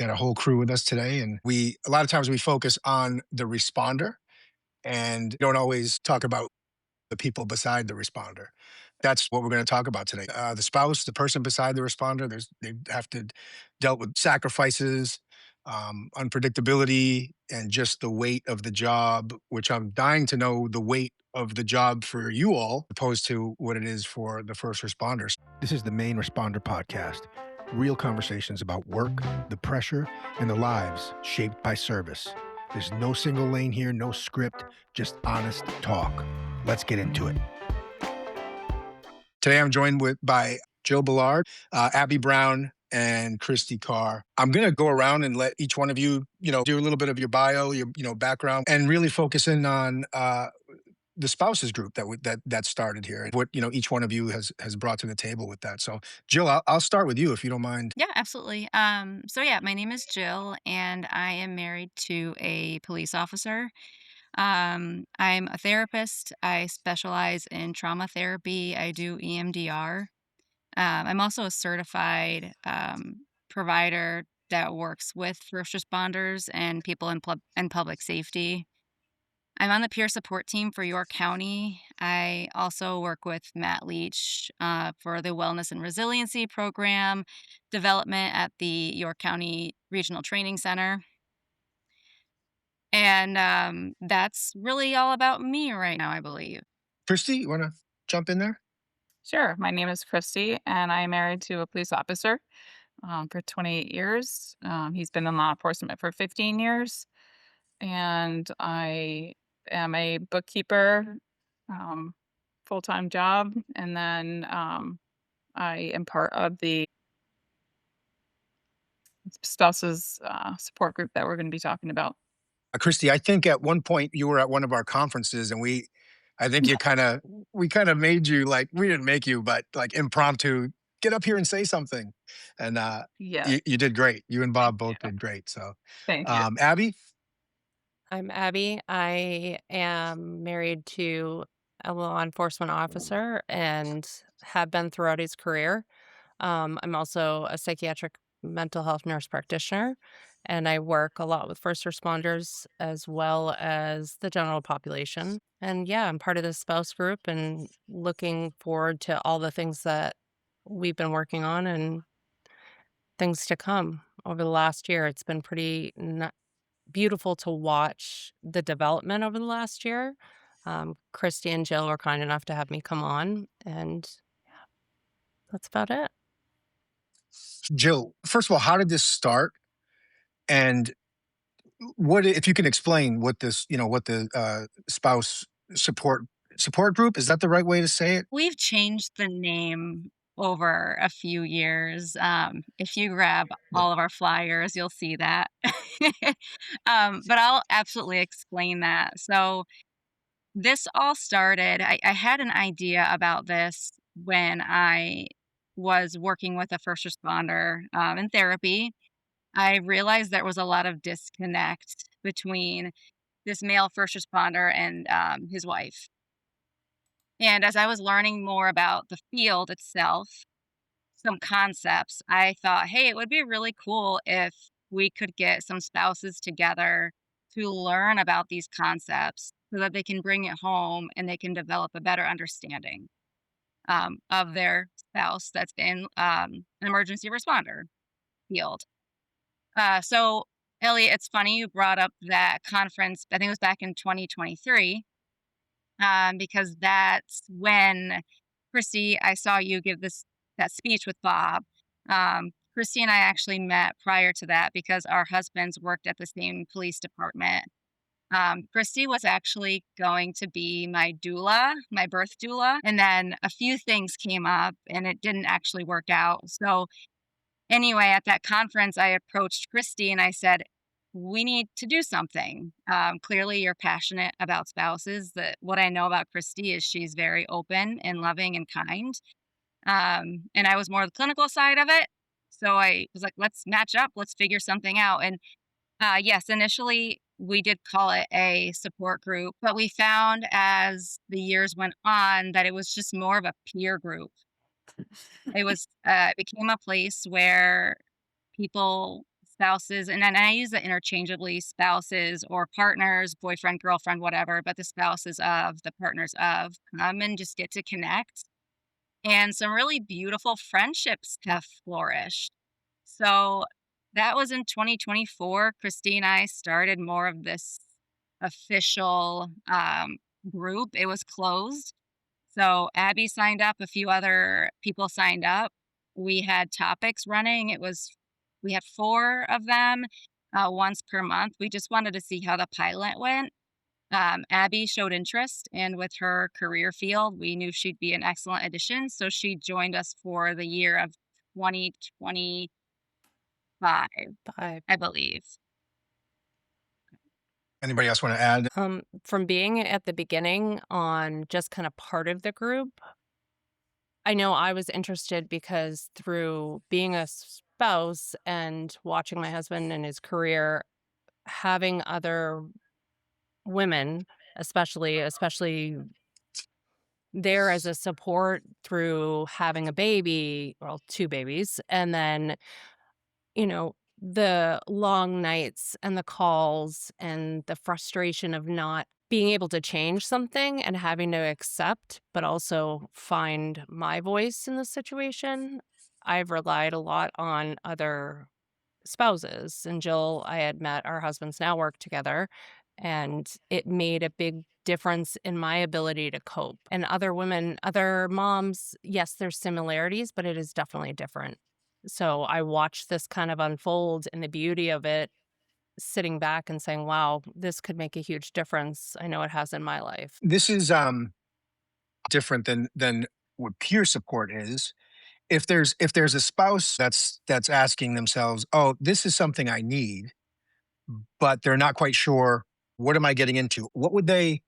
got a whole crew with us today, and a lot of times we focus on the responder and don't always talk about the people beside the responder. That's what we're going to talk about today. The spouse, the person beside the responder, they have to dealt with sacrifices, unpredictability, and just the weight of the job. Which I'm dying to know the weight of the job for you all, opposed to what it is for the first responders. This is the Main Responder Podcast. Real conversations about work, the pressure, and the lives shaped by service. There's no single lane here, no script, just honest talk. Let's get into it. Today I'm joined by Jill Ballard, Abby Brown, and Christy Carr. I'm going to go around and let each one of you, do a little bit of your bio, your, background, and really focus in on the spouses group that started here, and what each one of you has brought to the table with that. So, Jill, I'll start with you if you don't mind. Yeah, absolutely. My name is Jill, and I am married to a police officer. I'm a therapist. I specialize in trauma therapy. I do EMDR. I'm also a certified provider that works with first responders and people in public safety. I'm on the peer support team for York County. I also work with Matt Leach for the Wellness and Resiliency Program development at the York County Regional Training Center. And that's really all about me right now, I believe. Christy, you want to jump in there? Sure. My name is Christy, and I'm married to a police officer for 28 years. He's been in law enforcement for 15 years, and I am a bookkeeper, um, full time job, and then I am part of the spouses support group that we're going to be talking about. Christy, I think at one point you were at one of our conferences, and I think we kind of made you, like, we didn't make you, but like impromptu, get up here and say something, and Yes, you did great. You and thank Bob both you, did great. So, thank you. Abby, I'm Abby. I am married to a law enforcement officer and have been throughout his career. I'm also a psychiatric mental health nurse practitioner, and I work a lot with first responders as well as the general population. And yeah, I'm part of this spouse group and looking forward to all the things that we've been working on and things to come over the last year. It's been pretty beautiful to watch the development over the last year. Christy and Jill were kind enough to have me come on, and that's about it. Jill, first of all, how did this start? And what, if you can explain what this, what the spouse support support group, is that the right way to say it? We've changed the name over a few years. If you grab Yeah. all of our flyers, you'll see that. But I'll absolutely explain that. So, this all started, I had an idea about this when I was working with a first responder in therapy. I realized there was a lot of disconnect between this male first responder and his wife. And as I was learning more about the field itself, some concepts, I thought, hey, it would be really cool if we could get some spouses together to learn about these concepts so that they can bring it home and they can develop a better understanding of their spouse that's in an emergency responder field. So, Elliot, it's funny you brought up that conference. I think it was back in 2023, because that's when Christy, I saw you give that speech with Bob. Christy and I actually met prior to that because our husbands worked at the same police department. Christy was actually going to be my doula, my birth doula, and then a few things came up and it didn't actually work out. So anyway, at that conference, I approached Christy and I said, we need to do something. Clearly, you're passionate about spouses. That what I know about Christy is she's very open and loving and kind. And I was more the clinical side of it. So I was like, let's match up, let's figure something out. And yes, initially we did call it a support group, but we found as the years went on that it was just more of a peer group. It became a place where people spouses, and then I use it interchangeably, spouses or partners, boyfriend, girlfriend, whatever, but the spouses of, the partners of, come and just get to connect. And some really beautiful friendships have flourished. So that was in 2024. Christy and I started more of this official group. It was closed. So Abby signed up, a few other people signed up. We had topics running. We had four of them once per month. We just wanted to see how the pilot went. Abby showed interest, and with her career field, we knew she'd be an excellent addition. So she joined us for the year of 2025, 5. I believe. Anybody else want to add? From being at the beginning on just kind of part of the group, I know I was interested because through being a spouse and watching my husband and his career, having other women, especially there as a support through having a baby, well, 2 babies, and then, you know, the long nights and the calls and the frustration of not being able to change something and having to accept, but also find my voice in the situation. I've relied a lot on other spouses. And Jill, I had met, our husbands now work together, and it made a big difference in my ability to cope. And other women, other moms, yes, there's similarities, but it is definitely different. So I watched this kind of unfold and the beauty of it, sitting back and saying, wow, this could make a huge difference. I know it has in my life. This is different than what peer support is. If there's a spouse that's asking themselves, "Oh, this is something I need," but they're not quite sure, "What am I getting into?" What would they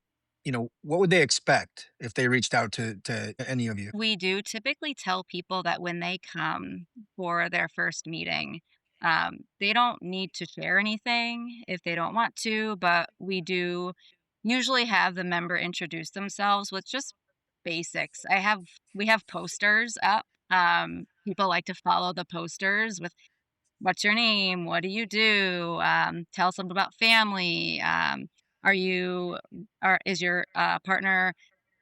expect if they reached out to any of you? We do typically tell people that when they come for their first meeting, they don't need to share anything if they don't want to, but we do usually have the member introduce themselves with just basics. We have posters up. People like to follow the posters with what's your name? What do you do? Tell something about family. Are you, or is your partner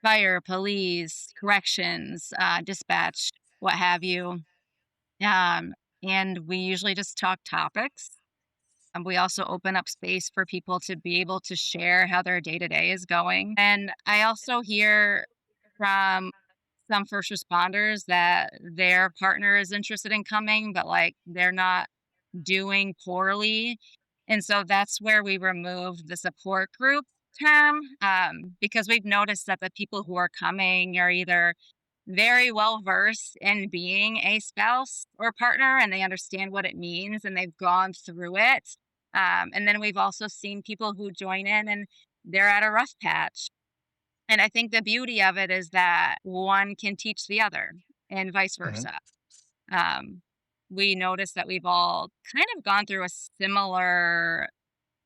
fire, police, corrections, dispatch, what have you? Um, and we usually just talk topics. And we also open up space for people to be able to share how their day to day is going. And I also hear from some first responders that their partner is interested in coming, but like they're not doing poorly. And so that's where we removed the support group term, because we've noticed that the people who are coming are either very well versed in being a spouse or partner and they understand what it means and they've gone through it. And then we've also seen people who join in and they're at a rough patch. And I think the beauty of it is that one can teach the other and vice Mhm. versa. Um, we noticed that we've all kind of gone through a similar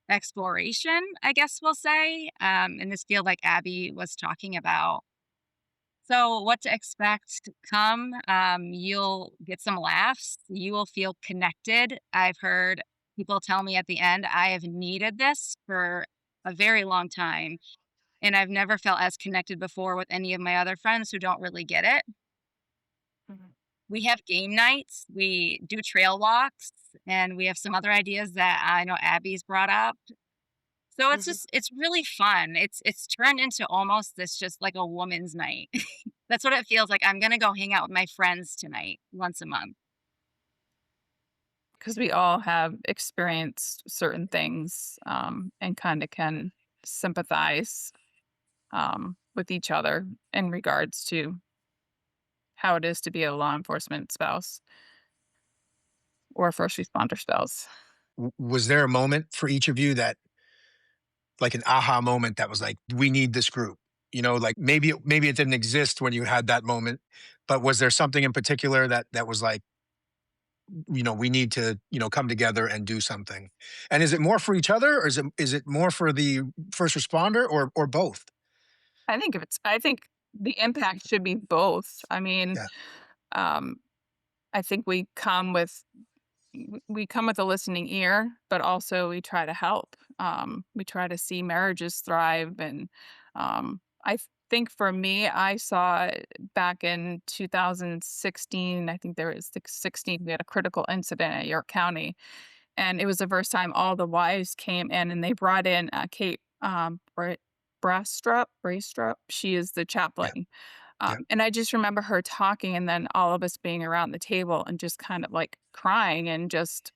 exploration, I guess we'll say, in this field, like Abby was talking about. So, what to expect to come? You'll get some laughs. You will feel connected. I've heard people tell me at the end, I have needed this for a very long time. And I've never felt as connected before with any of my other friends who don't really get it. Mhm. We have game nights, we do trail walks, and we have some other ideas that I know Abby's brought up. So Mhm. it's really fun. It's turned into almost this just like a woman's night. That's what it feels like. I'm gonna go hang out with my friends tonight once a month. 'Cause we all have experienced certain things, and kinda can sympathize, with each other in regards to how it is to be a law enforcement spouse or a first responder spouse. Was there a moment for each of you that, like an aha moment that was like, "We need this group"? Like maybe it didn't exist when you had that moment, but was there something in particular that was like, we need to, come together and do something? And is it more for each other, or is it more for the first responder, or both? I think the impact should be both. I mean, Yeah. um, I think we come with we come with a listening ear, but also we try to help. We try to see marriages thrive, and think for me, I saw it back in 2016. I think there was 16. We had a critical incident at York County, and it was the first time all the wives came in, and they brought in Kate Brastrup. She is the Yeah. chaplain. Yeah. And I just remember her talking, and then all of us being around the table and just kind of like crying and just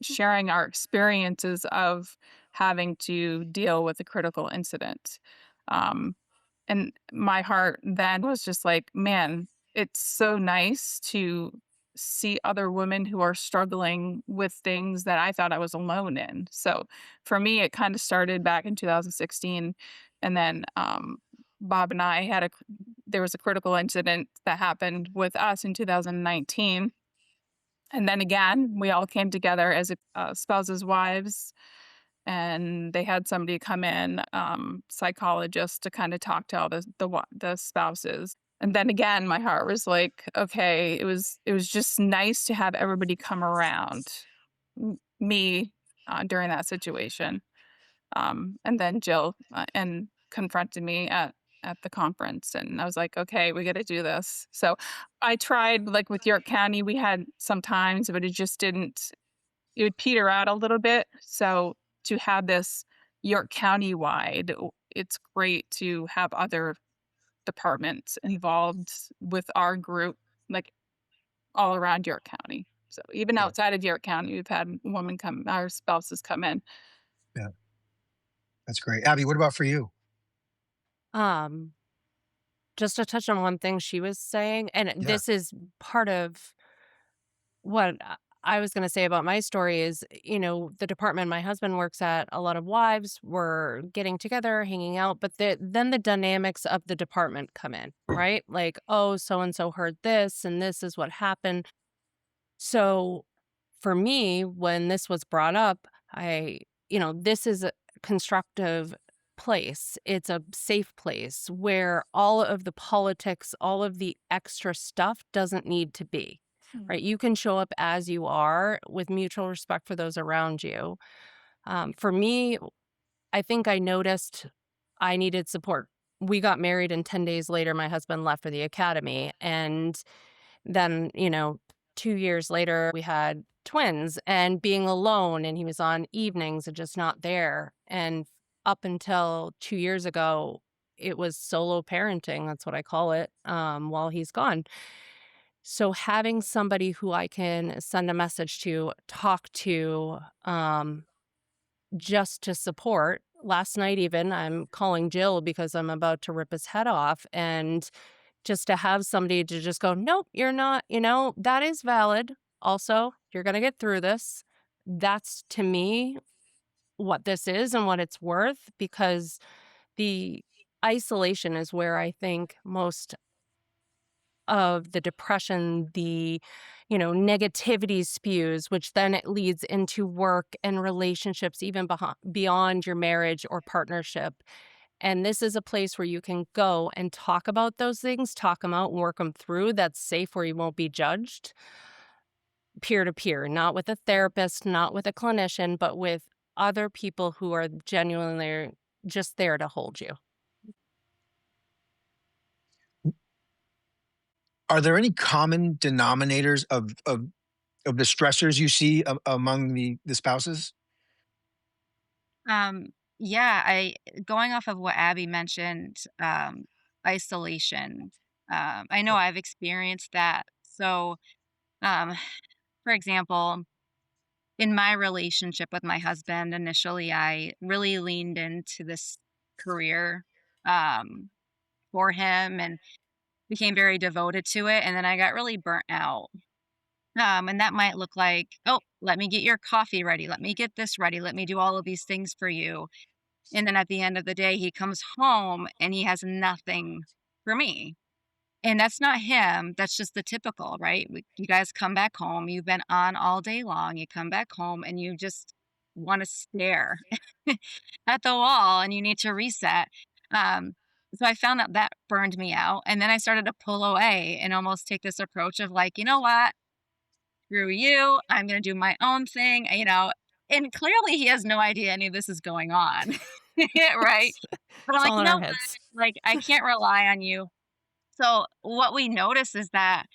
sharing our experiences of having to deal with a critical incident. Um, and my heart then was just like, man, it's so nice to see other women who are struggling with things that I thought I was alone in. So for me, it kind of started back in 2016. And then Bob and I there was a critical incident that happened with us in 2019. And then again, we all came together as spouses, wives, and they had somebody come in, psychologist, to kind of talk to all the spouses. And then again, my heart was like, okay, it was just nice to have everybody come around me during that situation. And then Jill and confronted me at the conference, and I was like, okay, we got to do this. So I tried, like with York County, we had some times, but it just didn't. It would peter out a little bit. So to have this York County wide, it's great to have other departments involved with our group, like all around York County. So even Yeah. outside of York County, we've had our spouses come in. Yeah. That's great. Abby, what about for you? Um, just to touch on one thing she was saying, and Yeah. this is part of what I was gonna say about my story is, the department my husband works at, a lot of wives were getting together, hanging out, but then the dynamics of the department come in, right? Like, "Oh, so and so heard this, and this is what happened." So, for me, when this was brought up, this is a constructive place. It's a safe place where all of the politics, all of the extra stuff doesn't need to be, Mm. right? You can show up as you are with mutual respect for those around you. For me, I think I noticed I needed support. We got married, and 10 days later, my husband left for the academy. And then, 2 years later, we had twins, and being alone, and he was on evenings and just not there. And up until 2 years ago, it was solo parenting, that's what I call it, while he's gone. So having somebody who I can send a message to, talk to, just to support. Last night even, I'm calling Jill because I'm about to rip his head off, and just to have somebody to just go, "Nope, you're not," that is valid. Also, you're gonna get through this. That's, to me, what this is and what it's worth, because the isolation is where I think most of the depression, the, negativity spews, which then it leads into work and relationships, even beyond your marriage or partnership. And this is a place where you can go and talk about those things, talk them out, work them through. That's safe, where you won't be judged peer to peer, not with a therapist, not with a clinician, but with other people who are genuinely just there to hold you. Are there any common denominators of the stressors you see among the spouses? Um, yeah, I going off of what Abby mentioned, isolation. I know Yeah. I've experienced that. So, um, for example, in my relationship with my husband, initially, I really leaned into this career um, for him and became very devoted to it. And then I got really burnt out. And that might look like, oh, let me get your coffee ready. Let me get this ready. Let me do all of these things for you. And then at the end of the day, he comes home and he has nothing for me. And that's not him, that's just the typical, right? You guys come back home, you've been on all day long, you come back home and you just wanna stare at the wall and you need to reset. Um, so I found out that burned me out, and then I started to pull away and almost take this approach of like, "You know what? screw you. I'm going to do my own thing, and clearly he has no idea any of this is going on. Right. It's But I'm like, all you in know our what? heads. Like, I can't rely on you. So what we notice is that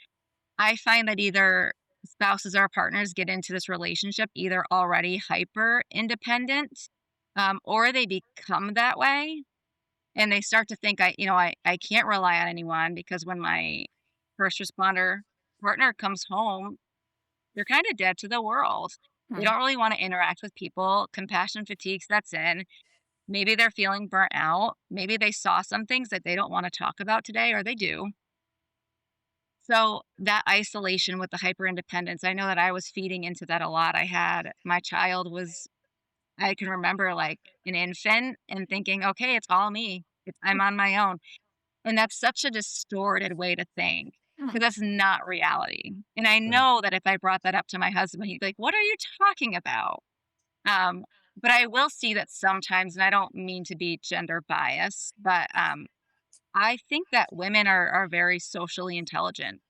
I find that either spouses or partners get into this relationship either already hyper independent, or they become that way and they start to think I can't rely on anyone because when my first responder partner comes home, they're kind of dead to the world. They Mhm. don't really want to interact with people. Compassion fatigue sets in. Maybe they're feeling burnt out. Maybe they saw some things that they don't want to talk about today, or they do. So that isolation with the hyper independence, I know that I was feeding into that a lot. My child was, I can remember like an infant and thinking, okay, it's all me. I'm on my own. And that's such a distorted way to think Mhm. because that's not reality. And I Right. know that if I brought that up to my husband, he'd be like, what are you talking about? Um, but I will see that sometimes, and I don't mean to be gender biased, but I think that women are very socially intelligent.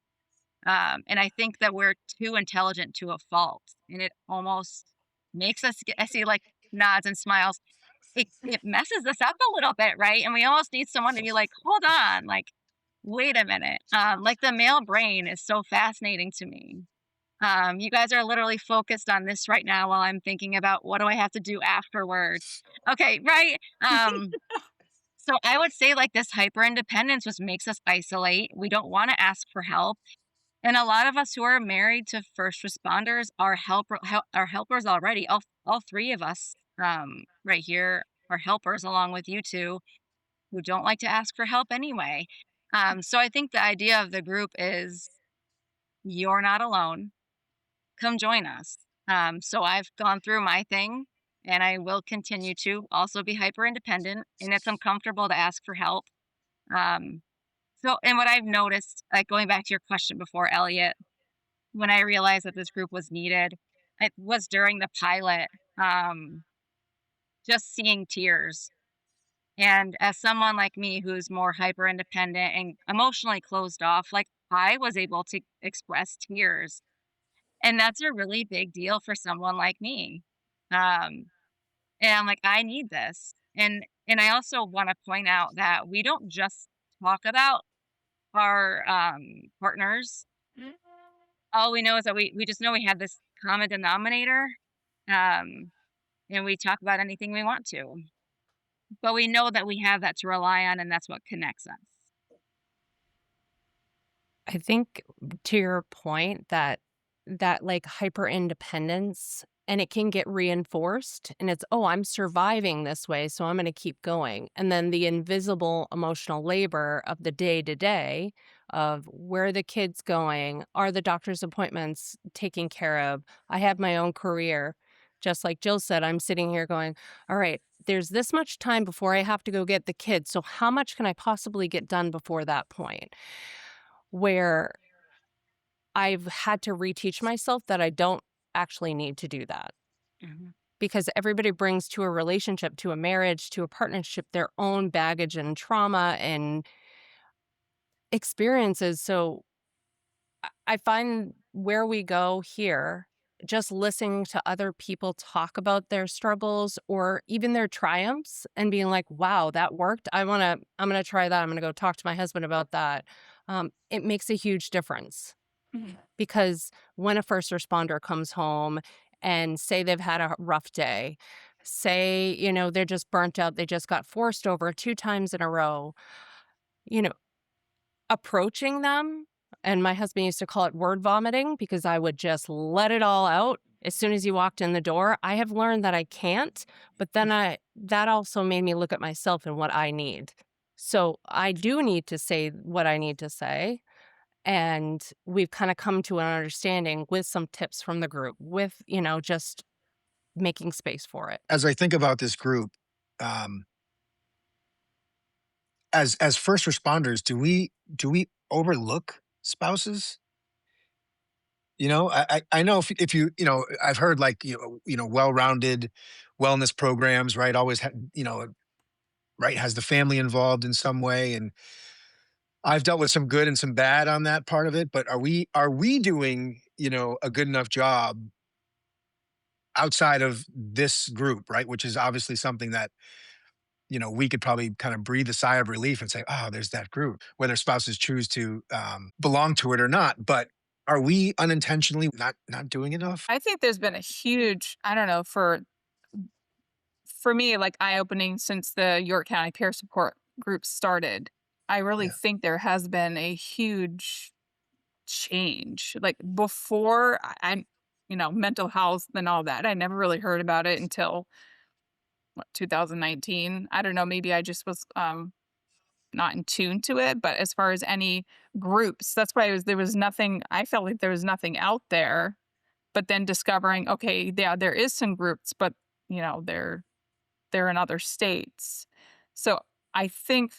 And I think that we're too intelligent to a fault. And it almost makes us, I see like nods and smiles. It messes us up a little bit, right? And we almost need someone to be like, hold on, like, wait a minute. Like the male brain is so fascinating to me. You guys are literally focused on this right now while I'm thinking about what do I have to do afterwards. Okay, right? So I would say like this hyper independence just makes us isolate. We don't want to ask for help. And a lot of us who are married to first responders are are helpers already. All three of us right here are helpers along with you two who don't like to ask for help anyway. So I think the idea of the group is you're not alone. Come join us. So I've gone through my thing and I will continue to also be hyper independent and it's uncomfortable to ask for help. Um, and what I've noticed, like going back to your question before, Elliot, when I realized that this group was needed, it was during the pilot, um, just seeing tears. And as someone like me who's more hyper independent and emotionally closed off, like I was able to express tears. And that's a really big deal for someone like me. Um, and I'm like, I need this. And I also want to point out that we don't just talk about our partners. All we know is that we just know we have this common denominator, um, and we talk about anything we want to. But we know that we have that to rely on, and that's what connects us. I think to your point that like hyper independence and it can get reinforced and it's, oh, I'm surviving this way, so I'm going to keep going. And then the invisible emotional labor of the day to day of where are the kids going? Are the doctor's appointments taken care of? I have my own career. Just like Jill said, I'm sitting here going, all right, there's this much time before I have to go get the kids. So how much can I possibly get done before that point? Where I've had to reteach myself that I don't actually need to do that Mhm. because everybody brings to a relationship, to a marriage, to a partnership their own baggage and trauma and experiences. So I find where we go here, just listening to other people talk about their struggles or even their triumphs and being like, wow, that worked. I'm going to try that. I'm going to go talk to my husband about that. It makes a huge difference. Mhm. Because when a first responder comes home and say they've had a rough day, say, they're just burnt out, they just got forced over 2 times in a row, you know, approaching them, and my husband used to call it word vomiting because I would just let it all out as soon as he walked in the door. I have learned that I can't, but then that also made me look at myself and what I need. So I do need to say what I need to say. And we've kind of come to an understanding with some tips from the group with, just making space for it. As I think about this group, um, as first responders, do we overlook spouses? I know if I've heard like well-rounded wellness programs, right? Always right, has the family involved in some way, and I've dealt with some good and some bad on that part of it. But are we doing a good enough job outside of this group, right? Which is obviously something that, we could probably kind of breathe a sigh of relief and say, oh, there's that group, whether spouses choose to belong to it or not. But are we unintentionally not doing enough? I think there's been a huge, I don't know, for me, like eye opening since the York County Peer Support Group started. I really Yeah. think there has been a huge change. Like before, mental health and all that. I never really heard about it until what, 2019. I don't know. Maybe I just was not in tune to it. But as far as any groups, that's why there was nothing. I felt like there was nothing out there. But then discovering, okay, yeah, there is some groups, but they're in other states. So I think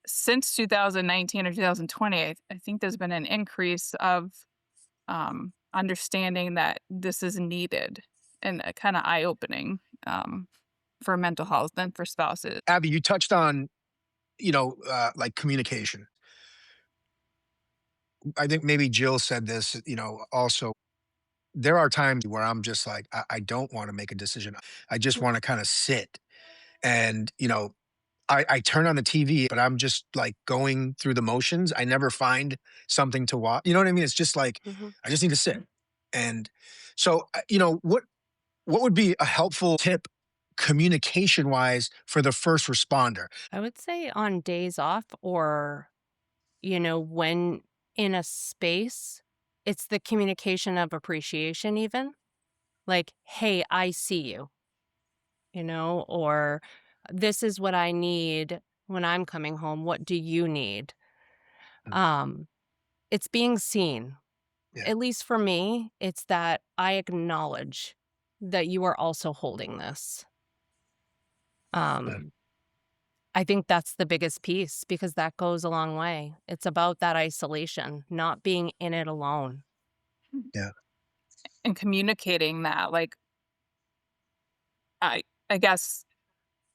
since 2019 or 2020, I think there's been an increase of understanding that this is needed and kind of eye opening for mental health and for spouses. Abby, you touched on, like communication. I think maybe Jill said this, also. There are times where I'm just like, I don't want to make a decision. I just want to kind of sit. And, I turn on the TV, but I'm just like going through the motions. I never find something to watch. You know what I mean? It's just like, Mhm. I just need to sit. And so, what would be a helpful tip communication wise for the first responder? I would say on days off or, when in a space, it's the communication of appreciation, even like, hey, I see you, or this is what I need when I'm coming home. What do you need? Mm. Um, it's being seen. Yeah. At least for me, it's that I acknowledge that you are also holding this. Yeah. Um, I think that's the biggest piece because that goes a long way. It's about that isolation, not being in it alone. Yeah. And communicating that, like, I guess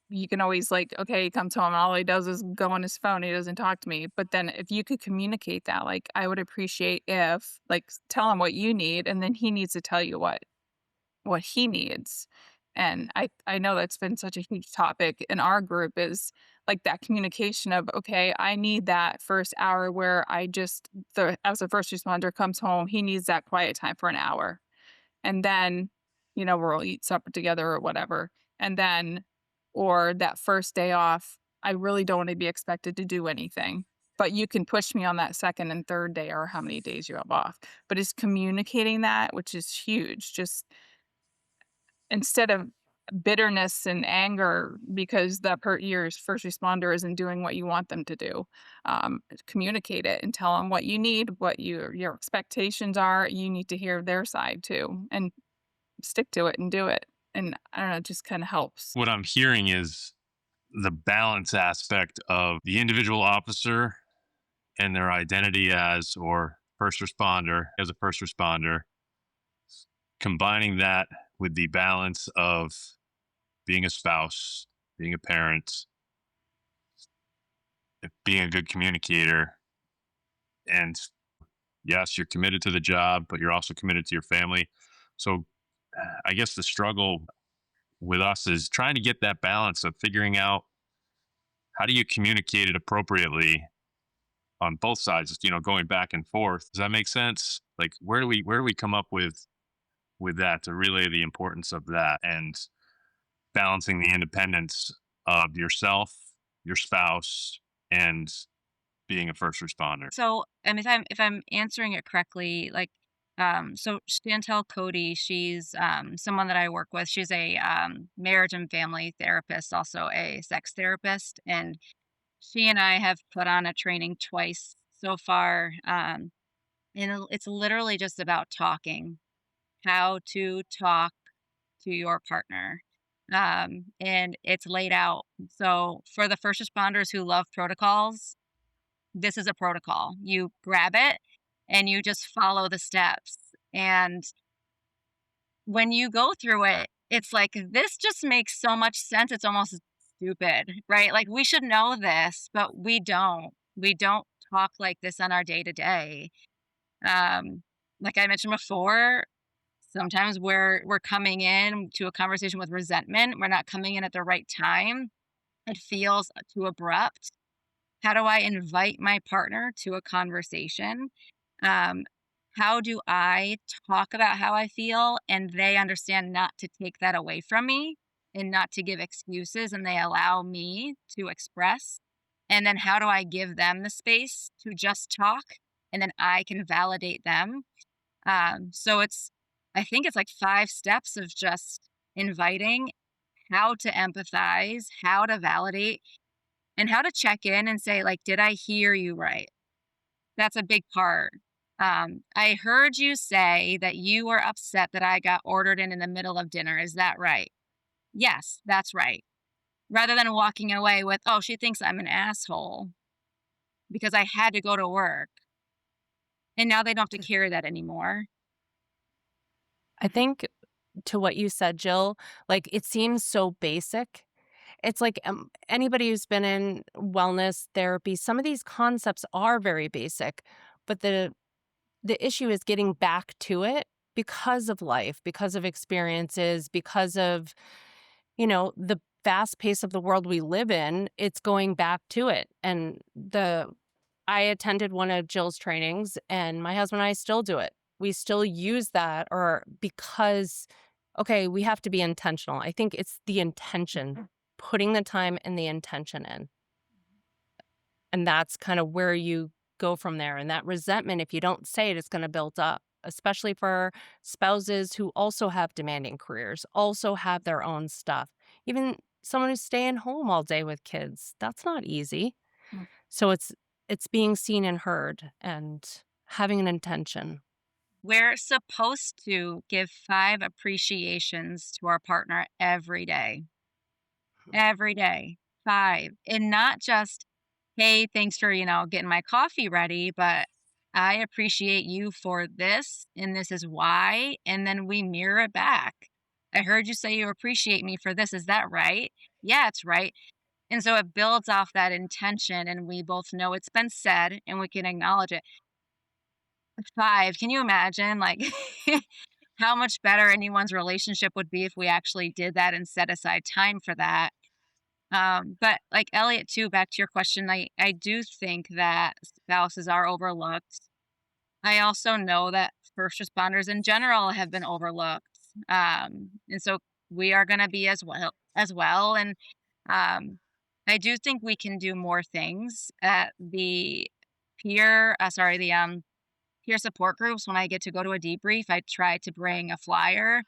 you can always like, okay, he comes home and all he does is go on his phone. He doesn't talk to me. But then if you could communicate that, like, I would appreciate if, like, tell him what you need, and then he needs to tell you what he needs. And I know that's been such a huge topic in our group is like that communication of, okay, I need that first hour where as a first responder comes home, he needs that quiet time for an hour. And then, we'll eat supper together or whatever. And then, or that first day off, I really don't want to be expected to do anything. But you can push me on that second and third day or how many days you have off. But it's communicating that, which is huge. Just instead of bitterness and anger because your first responder isn't doing what you want them to do, communicate it and tell them what you need, what your expectations are. You need to hear their side too, and stick to it and do it. And I don't know, it just kind of helps. What I'm hearing is the balance aspect of the individual officer and their identity as or first responder as a first responder, combining that with the balance of being a spouse, being a parent, being a good communicator. And yes, you're committed to the job, but you're also committed to your family. So I guess the struggle with us is trying to get that balance of figuring out how do you communicate it appropriately on both sides, going back and forth. Does that make sense? Like where do we come up with that to relay the importance of that and balancing the independence of yourself, your spouse, and being a first responder? So, if I'm answering it correctly, like, so Chantel Cody, she's someone that I work with. She's a marriage and family therapist, also a sex therapist, and she and I have put on a training twice so far. And it's literally just about talking, how to talk to your partner. And it's laid out. So for the first responders who love protocols, this is a protocol. You grab it and you just follow the steps. And when you go through it, it's like, this just makes so much sense. It's almost stupid, right? Like, we should know this, but we don't. We don't talk like this on our day to day. Um, like I mentioned before, sometimes we're coming in to a conversation with resentment. We're not coming in at the right time. It feels too abrupt. How do I invite my partner to a conversation? Um, how do I talk about how I feel and they understand not to take that away from me and not to give excuses and they allow me to express? And then how do I give them the space to just talk and then I can validate them? So I think it's like 5 steps of just inviting, how to empathize, how to validate, and how to check in and say, like, did I hear you right? That's a big part. I heard you say that you were upset that I got ordered in the middle of dinner. Is that right? Yes, that's right. Rather than walking away with, oh, she thinks I'm an asshole because I had to go to work. And now they don't have to carry that anymore. I think to what you said, Jill, like it seems so basic. It's like anybody who's been in wellness therapy, some of these concepts are very basic, but the issue is getting back to it because of life, because of experiences, because of, the fast pace of the world we live in. It's going back to it. And I attended one of Jill's trainings and my husband and I still do it. We still use that or because, okay, we have to be intentional. I think it's the intention, putting the time and the intention in. And that's kind of where you go from there. And that resentment, if you don't say it, it's going to build up, especially for spouses who also have demanding careers, also have their own stuff. Even someone who's staying home all day with kids, that's not easy. Mm. So it's being seen and heard and having an intention. We're supposed to give 5 appreciations to our partner every day, 5. And not just, hey, thanks for, getting my coffee ready, but I appreciate you for this, and this is why. And then we mirror it back. I heard you say you appreciate me for this. Is that right? Yeah, it's right. And so it builds off that intention, and we both know it's been said and we can acknowledge it. 5, can you imagine like how much better anyone's relationship would be if we actually did that and set aside time for that? But like Elliot, too, back to your question, I do think that spouses are overlooked. I also know that first responders in general have been overlooked. And so we are going to be as well. And um, I do think we can do more things at the peer support groups. When I get to go to a debrief, I try to bring a flyer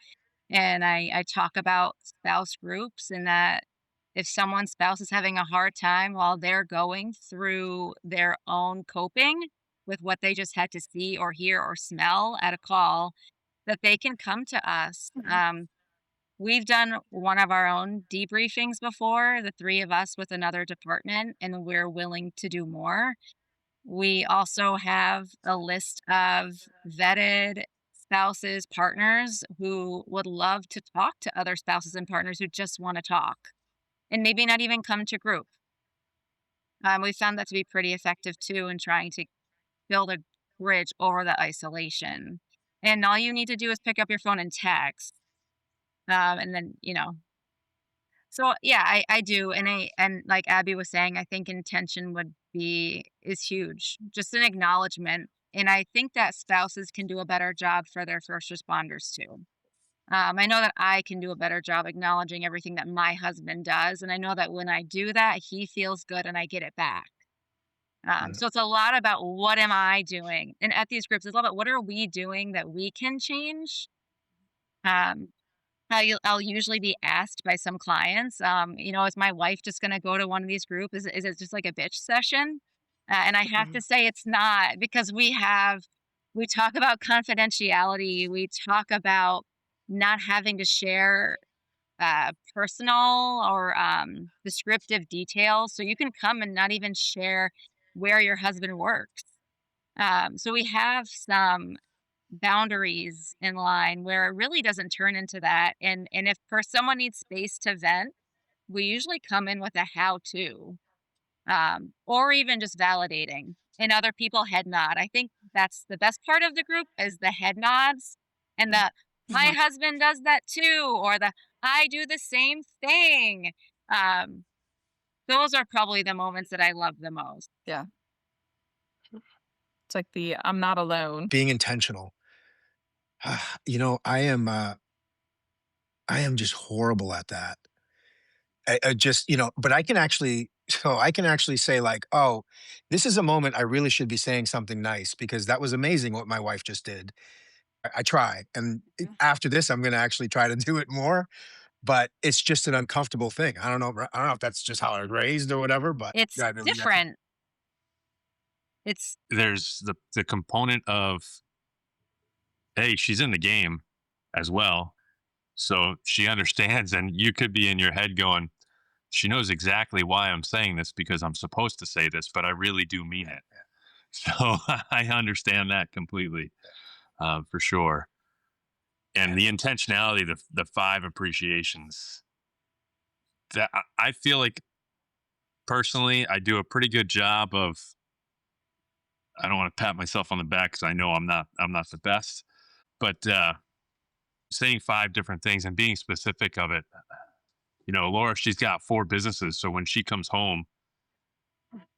and I talk about spouse groups and that if someone's spouse is having a hard time while they're going through their own coping with what they just had to see or hear or smell at a call, that they can come to us. Mhm. We've done one of our own debriefings before, the 3 of us with another department, and we're willing to do more. We also have a list of vetted spouses, partners who would love to talk to other spouses and partners who just want to talk and maybe not even come to group. We found that to be pretty effective too in trying to build a bridge over the isolation. And all you need to do is pick up your phone and text. And then, so yeah, I do. And like Abby was saying, I think intention is huge. Just an acknowledgement. And I think that spouses can do a better job for their first responders too. I know that I can do a better job acknowledging everything that my husband does. And I know that when I do that, he feels good and I get it back. Yeah. So it's a lot about what am I doing? And at these groups, it's all about what are we doing that we can change? Um, I'll usually be asked by some clients, is my wife just gonna go to one of these groups? Is it just like a bitch session? And I have to Mhm. say it's not because we talk about confidentiality, we talk about not having to share personal or descriptive details. So you can come and not even share where your husband works. So we have some boundaries in line where it really doesn't turn into that. And if someone needs space to vent, we usually come in with a how to, or even just validating. And other people had not. I think that's the best part of the group is the head nods and the my Mhm. husband does that too, or the I do the same thing. Um, those are probably the moments that I love the most. Yeah. It's like the I'm not alone. Being intentional. I am just horrible at that. I just, but I can actually so I can actually say like, "Oh, this is a moment I really should be saying something nice because that was amazing what my wife just did." I try, and after this, I'm gonna actually try to do it more, but it's just an uncomfortable thing. I don't know if that's just how I was raised or whatever, but It's yeah, I mean, that's different. It's There's the component of, hey, she's in the game as well. So she understands, and you could be in your head going, she knows exactly why I'm saying this because I'm supposed to say this, but I really do mean it. So I understand that completely, for sure. And the intentionality, the five appreciations, that I feel like personally, I do a pretty good job of. I don't want to pat myself on the back because I know I'm not the best, but saying five different things and being specific of it. Laura, she's got four businesses, so when she comes home,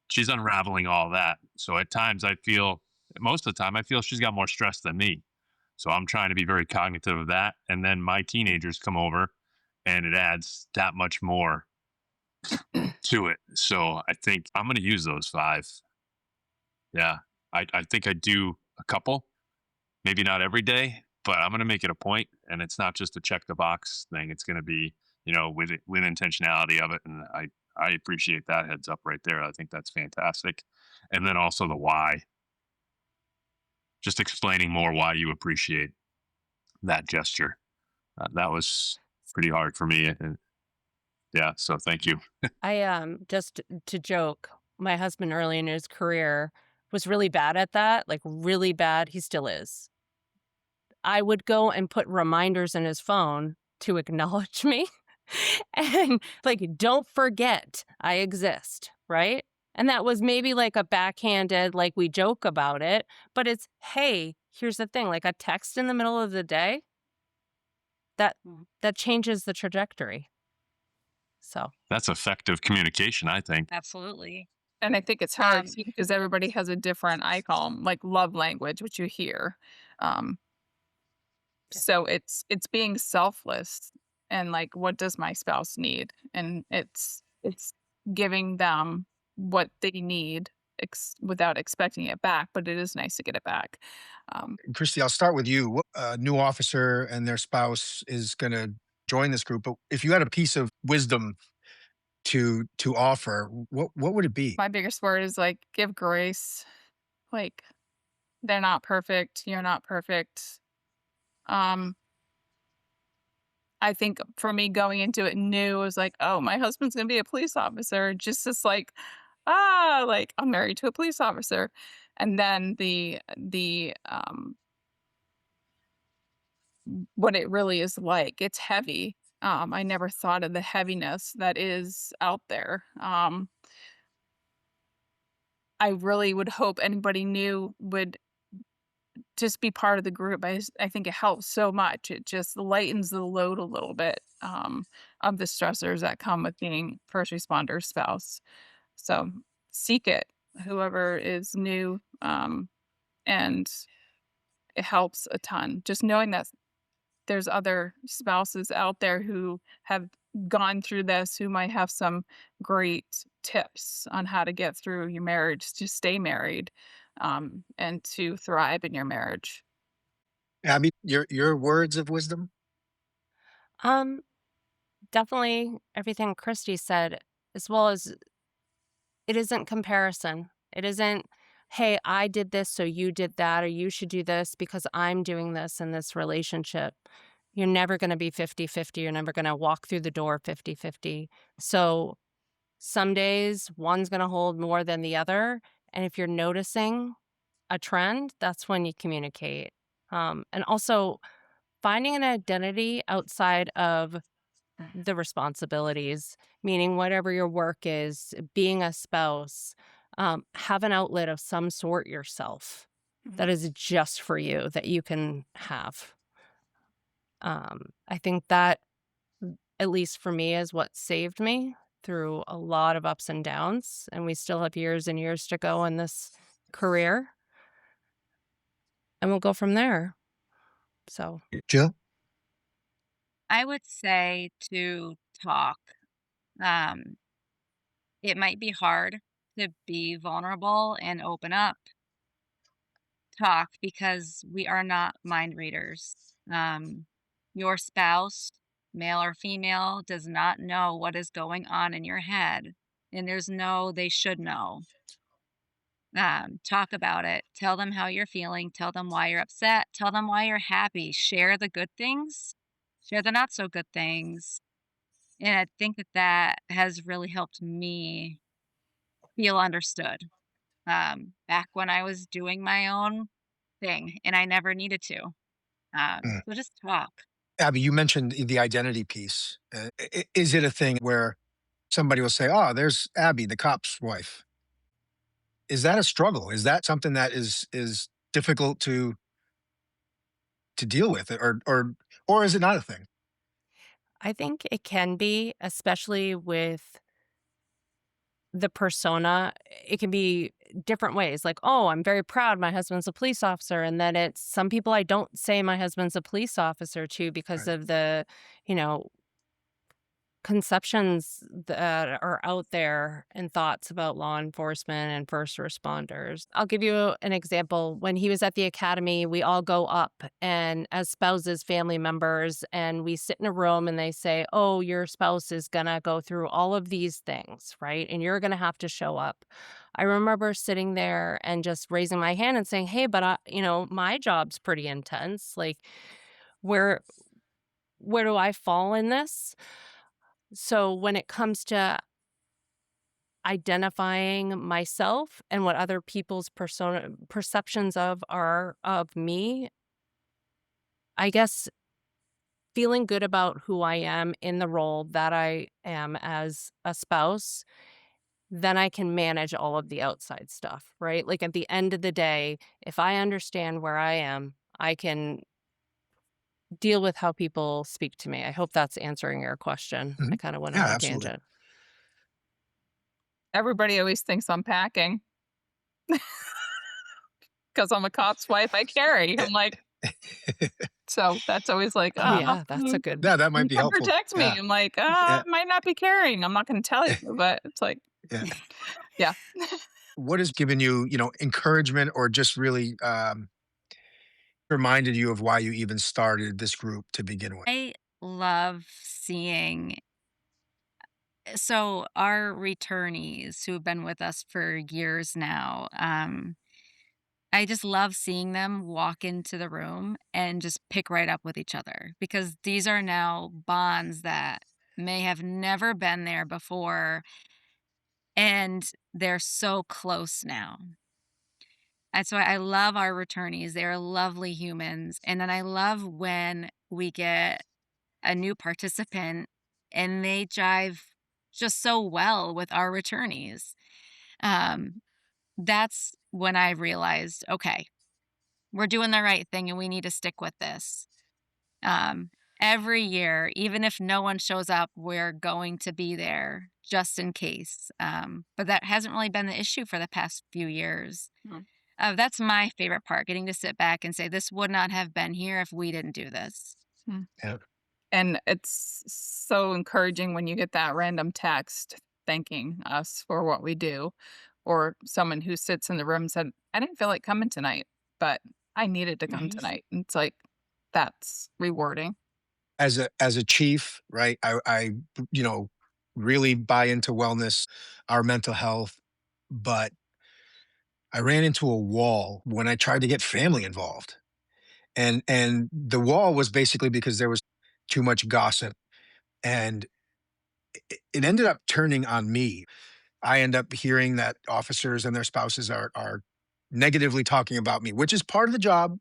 she's unraveling all that. So at times I feel, most of the time, I feel she's got more stress than me. So I'm trying to be very cognitive of that. And then my teenagers come over and it adds that much more to it. So I think I'm going to use those five. Yeah. I think I do a couple, maybe not every day, but I'm going to make it a point. And it's not just a check the box thing. It's going to be, with intentionality of it. And I appreciate that heads up right there. I think that's fantastic. And then also the why, just explaining more why you appreciate that gesture. That was pretty hard for me. And yeah, so thank you. I just to joke, my husband early in his career was really bad at that, like really bad. He still is. I would go and put reminders in his phone to acknowledge me and like, don't forget I exist, right? And that was maybe like a backhanded, like we joke about it, but it's, hey, here's the thing, like a text in the middle of the day that that changes the trajectory. So That's effective communication, I think. absolutely. And I think it's hard Um, too because everybody has a different, I call 'em, like, love language, which you hear. Um, so it's being selfless and, like, what does my spouse need? And it's giving them what they need without expecting it back, but it is nice to get it back. Um, Christy, I'll start with you. What a new officer and their spouse is gonna join this group, but if you had a piece of wisdom to offer, what would it be? my biggest word is, like, give grace. Like, they're not perfect, you're not perfect. Um I think for me going into it new, it was like, "Oh, my husband's gonna be a police officer." Just this like, like, I'm married to a police officer. And then what it really is like, it's heavy. I never thought of the heaviness that is out there. I really would hope anybody new would just be part of the group. I think it helps so much. It just lightens the load a little bit, of the stressors that come with being first responder spouse. So seek it, whoever is new, and it helps a ton. Just knowing that there's other spouses out there who have gone through this, who might have some great tips on how to get through your marriage, to stay married, and to thrive in your marriage. Abby, your words of wisdom? um definitely everything Christy said, as well as it isn't comparison. It isn't, hey, I did this, so you did that, or you should do this because I'm doing this in this relationship. You're never going to be 50-50. You're never going to walk through the door 50-50. So some days one's going to hold more than the other. And if you're noticing a trend, that's when you communicate. And also finding an identity outside of the responsibilities, meaning whatever your work is, being a spouse, have an outlet of some sort yourself. that is just for you that you can have. I think that, at least for me, is what saved me through a lot of ups and downs, and we still have years and years to go in this career, and we'll go from there. So, Jill? I would say to talk. Um, it might be hard to be vulnerable and open up, talk, because we are not mind readers. Your spouse, male or female, does not know what is going on in your head, and there's no they should know. Talk about it. Tell them how you're feeling. Tell them why you're upset. Tell them why you're happy. Share the good things. Share the not so good things. And I think that that has really helped me feel understood. Back when I was doing my own thing and I never needed to. Mm. So just talk. Abby, you mentioned the identity piece. Is it a thing where somebody will say, "Oh, there's Abby, the cop's wife." Is that a struggle? Is that something that is difficult to deal with, or is it not a thing? I think it can be, especially with the persona. It can be different ways, like, "Oh, I'm very proud my husband's a police officer," and then it's some people I don't say my husband's a police officer to because Right. of the, you know, conceptions that are out there and thoughts about law enforcement and first responders. I'll give you an example. When he was at the academy, we all go up and as spouses, family members, and we sit in a room and they say, "Oh, your spouse is going to go through all of these things, right? And you're going to have to show up." I remember sitting there and just raising my hand and saying, "Hey, but my job's pretty intense. Like, where where do I fall in this?" So when it comes to identifying myself and what other people's perceptions of me, I guess feeling good about who I am in the role that I am as a spouse, then I can manage all of the outside stuff, right? Like at the end of the day, if I understand where I am, I can deal with how people speak to me. I hope that's answering your question. I Mhm. kind of went Yeah, on a absolutely. tangent. Everybody always thinks I'm packing because I'm a cop's wife. I carry. I'm like, so that's always like, Oh yeah, that's a good. Yeah, that might you be come helpful. protect me. Yeah, I'm like, yeah, might not be carrying. I'm not going to tell you, but it's like, yeah. yeah. What has given you, encouragement or just really reminded you of why you even started this group to begin with? I love seeing so our returnees who've been with us for years now, I just love seeing them walk into the room and just pick right up with each other because these are now bonds that may have never been there before, and they're so close now. And so I love our returnees. They're lovely humans. And then I love when we get a new participant and they jive just so well with our returnees. Um, that's when I realized, okay, we're doing the right thing and we need to stick with this. Um, every year, even if no one shows up, we're going to be there just in case. But that hasn't really been the issue for the past few years. Mm. That's my favorite part, getting to sit back and say, this would not have been here if we didn't do this. Mm. Yeah. And it's so encouraging when you get that random text thanking us for what we do, or someone who sits in the room and said, I didn't feel like coming tonight, but I needed to come Mhm. tonight. And it's like, that's rewarding. As a chief, right? I you know really buy into wellness, our mental health, but I ran into a wall when I tried to get family involved. And the wall was basically because there was too much gossip, and it ended up turning on me. I end up hearing that officers and their spouses are negatively talking about me, which is part of the job.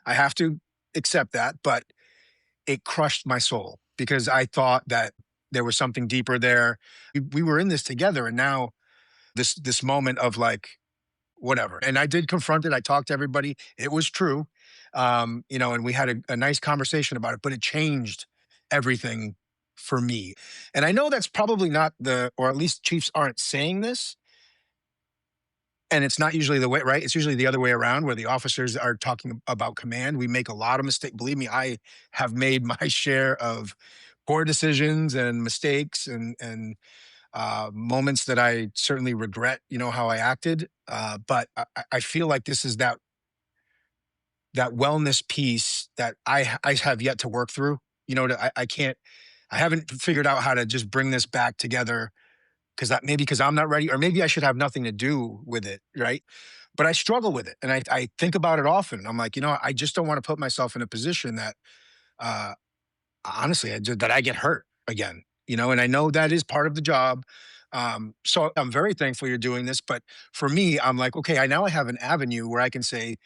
I have to accept that, but it crushed my soul because I thought that there was something deeper there. We were in this together, and now this moment of like, whatever. And I did confront it. I talked to everybody. It was true. And we had a nice conversation about it, but it changed everything for me. And I know that's probably not or at least chiefs aren't saying this, and it's not usually the way, right? It's usually the other way around, where the officers are talking about command. We make a lot of mistakes. Believe me, I have made my share of poor decisions and mistakes, and moments that I certainly regret, how I acted. But I feel like this is that wellness piece that I have yet to work through. I can't, I haven't figured out how to just bring this back together, maybe because I'm not ready, or maybe I should have nothing to do with it, right? But I struggle with it, and I think about it often. I'm like, I just don't want to put myself in a position that, uh, honestly, that I get hurt again. And I know that is part of the job. So I'm very thankful you're doing this. But for me, I'm like, okay, I have an avenue where I can say,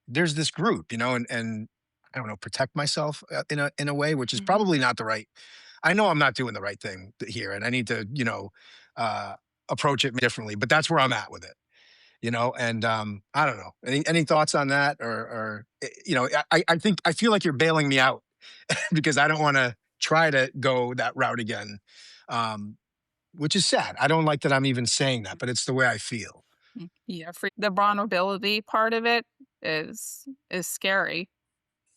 there's this group, and I don't know, protect myself in a way, which is Mhm. probably not the right. I know I'm not doing the right thing here, and I need to, uh, approach it differently. But that's where I'm at with it. And I don't know. Any thoughts on that, or I think I feel like you're bailing me out because I don't want to try to go that route again, um, which is sad. I don't like that I'm even saying that, but it's the way I feel. Yeah, for the vulnerability part of it is scary.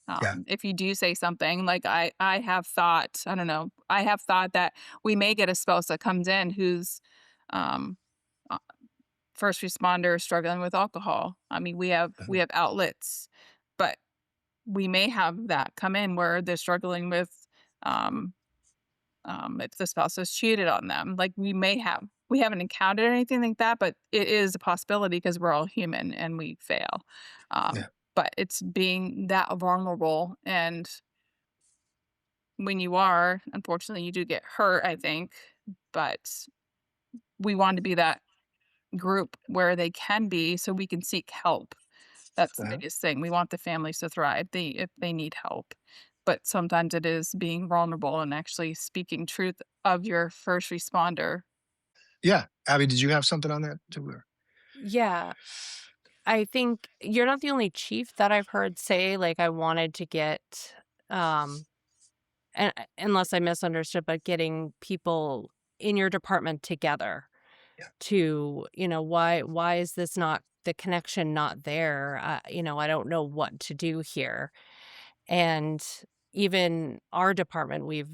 Yeah. If you do say something like I have thought, I don't know, I have thought that we may get a spouse that comes in who's um uh, first responder struggling with alcohol. I mean, we Mhm. have outlets, but we may have that come in where they're struggling with um if the spouse has cheated on them. Like we haven't encountered anything like that, but it is a possibility because we're all human and we fail. Yeah. But it's being that vulnerable, and when you are, unfortunately, you do get hurt, I think. But we want to be that group where they can be so we can seek help. That's the Uh-huh. biggest thing. We want the families to thrive. If they need help. But sometimes it is being vulnerable and actually speaking truth of your first responder. Yeah. Abby, did you have something on that too? Yeah, I think you're not the only chief that I've heard say, like, I wanted to get, um and unless I misunderstood, but getting people in your department together Yeah. to, why is this not the connection not there? I don't know what to do here. And even our department, we've,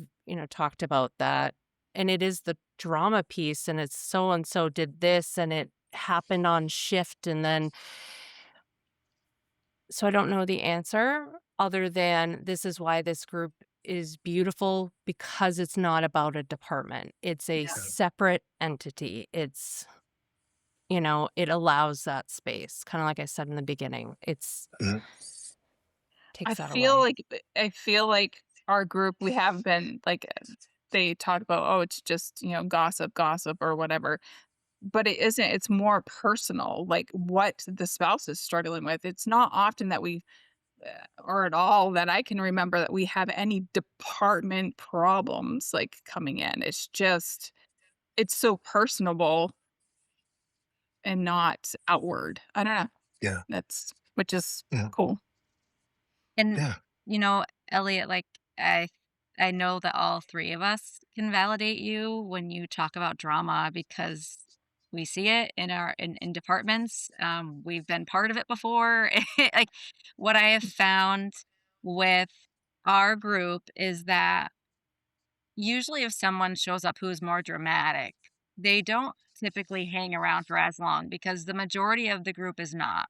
talked about that. And it is the drama piece, and it's so and so did this, and it happened on shift. And then, so I don't know the answer other than this is why this group is beautiful because it's not about a department. It's a Yeah. Yeah. separate entity. It allows that space. Kind of like I said in the beginning. It's Mhm. I takes that feel away. like I feel like our group we have been like they talk about, oh, it's just, gossip, gossip or whatever. But it isn't. It's more personal, like what the spouse is struggling with. It's not often that we or at all that I can remember that we have any department problems like coming in. It's just it's so personable and not outward. I don't know. Yeah. That's which is Yeah. cool. And, Yeah. you know, Elliot, like, I know that all 3 of us can validate you when you talk about drama because we see it in our in departments. We've been part of it before. Like, what I have found with our group is that usually if someone shows up who's more dramatic, they don't typically hang around for as long because the majority of the group is not.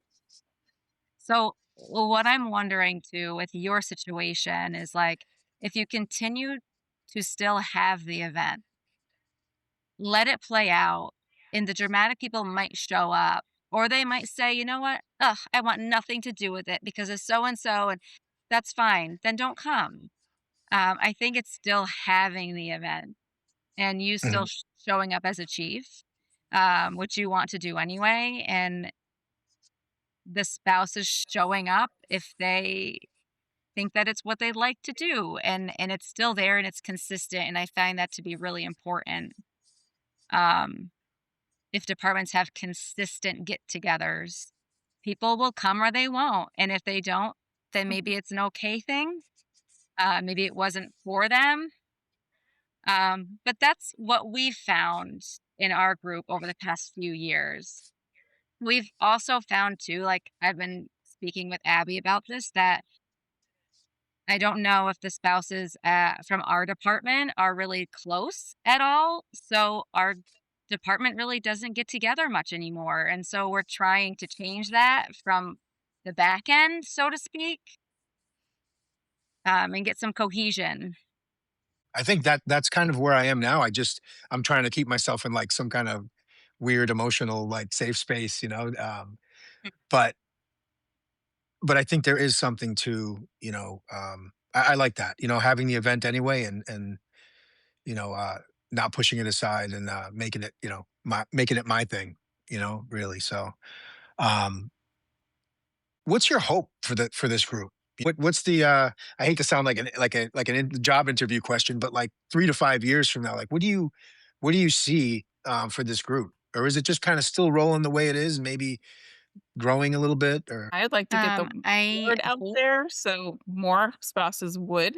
So, what I'm wondering too with your situation is like, if you continue to still have the event, let it play out, and the dramatic people might show up, or they might say, you know what? Ugh, I want nothing to do with it because of so and so, and that's fine. Then don't come. I think it's still having the event and you still Mhm. showing up as a chief, which you want to do anyway, and the spouse is showing up if they think that it's what they'd like to do, and it's still there and it's consistent, and I find that to be really important. Um, if departments have consistent get-togethers, people will come or they won't, and if they don't, then maybe it's an okay thing. Maybe it wasn't for them. But that's what we've found in our group over the past few years. We've also found too, like I've been speaking with Abby about this, that I don't know if the spouses from our department are really close at all. So our department really doesn't get together much anymore. And so we're trying to change that from the back end, so to speak, and get some cohesion. I think that that's kind of where I am now. I'm trying to keep myself in like some kind of weird emotional like safe space, but I think there is something to, I like that, having the event anyway and you know, uh not pushing it aside and making it, making it my thing, really. So um what's your hope for this group? What's the I hate to sound like job interview question, but like 3 to 5 years from now, like what do you see for this group? Or is it just kind of still rolling the way it is, maybe growing a little bit or I'd like to get the I word out hope there so more spouses would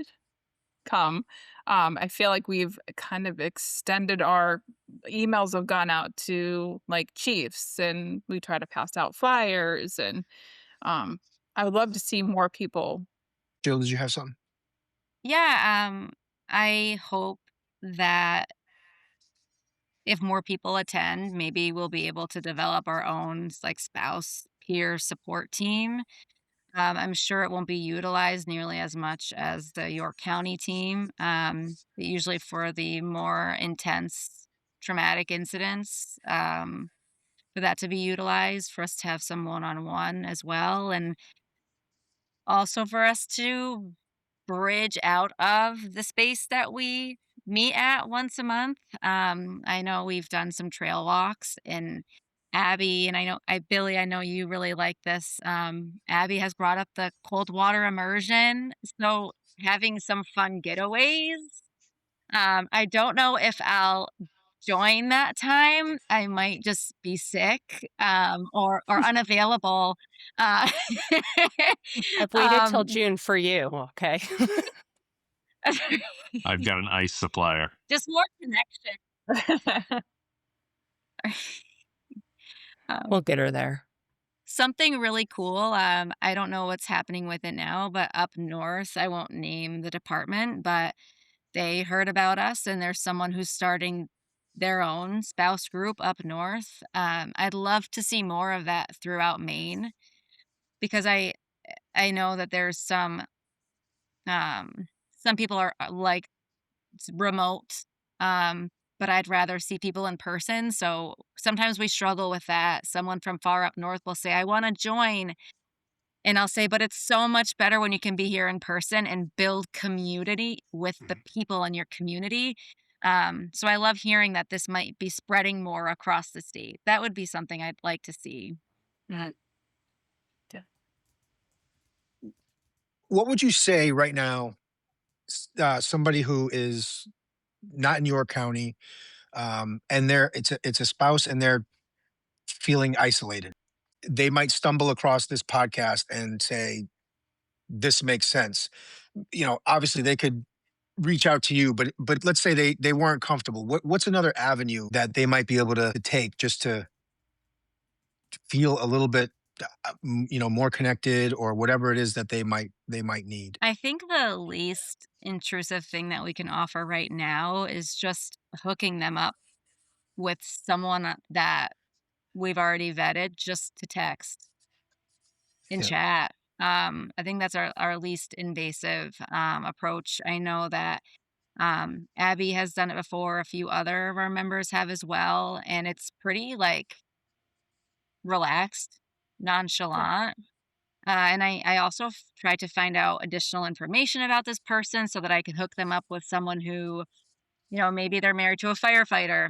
come. I feel like we've kind of extended our emails have gone out to like chiefs and we try to pass out flyers and um, I would love to see more people. Jill, did you have something? Yeah, I hope that if more people attend, maybe we'll be able to develop our own like spouse peer support team. I'm sure it won't be utilized nearly as much as the York County team. Usually for the more intense traumatic incidents, for that to be utilized, for us to have some one-on-one as well, and also for us to bridge out of the space that we meet at once a month. I know we've done some trail walks and Abby and Billy, I know you really like this. Abby has brought up the cold water immersion. So having some fun getaways. I don't know if I'll join that time. I might just be sick, or unavailable. Uh, I've waited till um, June for you, okay? I've got an ice supplier. just more connection. We'll Um, get her there. something really cool. I don't know what's happening with it now, but up north, I won't name the department, but they heard about us, and there's someone who's starting their own spouse group up north. I'd love to see more of that throughout Maine because I know that there's some people are like remote, um, but I'd rather see people in person. So sometimes we struggle with that. Someone from far up north will say, I want to join. And I'll say, but it's so much better when you can be here in person and build community with the people in your community. So I love hearing that this might be spreading more across the state. That would be something I'd like to see. Mm. What would you say right now, somebody who is not in your county, and it's a spouse and they're feeling isolated. They might stumble across this podcast and say, "This makes sense." Obviously they could reach out to you, but let's say they weren't comfortable. What's another avenue that they might be able to take just to feel a little bit, more connected or whatever it is that they might need. I think the least intrusive thing that we can offer right now is just hooking them up with someone that we've already vetted just to text and Yeah. chat. I think that's our least invasive approach. I know that Abby has done it before, a few other of our members have as well, and it's pretty like relaxed, nonchalant. And I also try to find out additional information about this person so that I can hook them up with someone who, maybe they're married to a firefighter.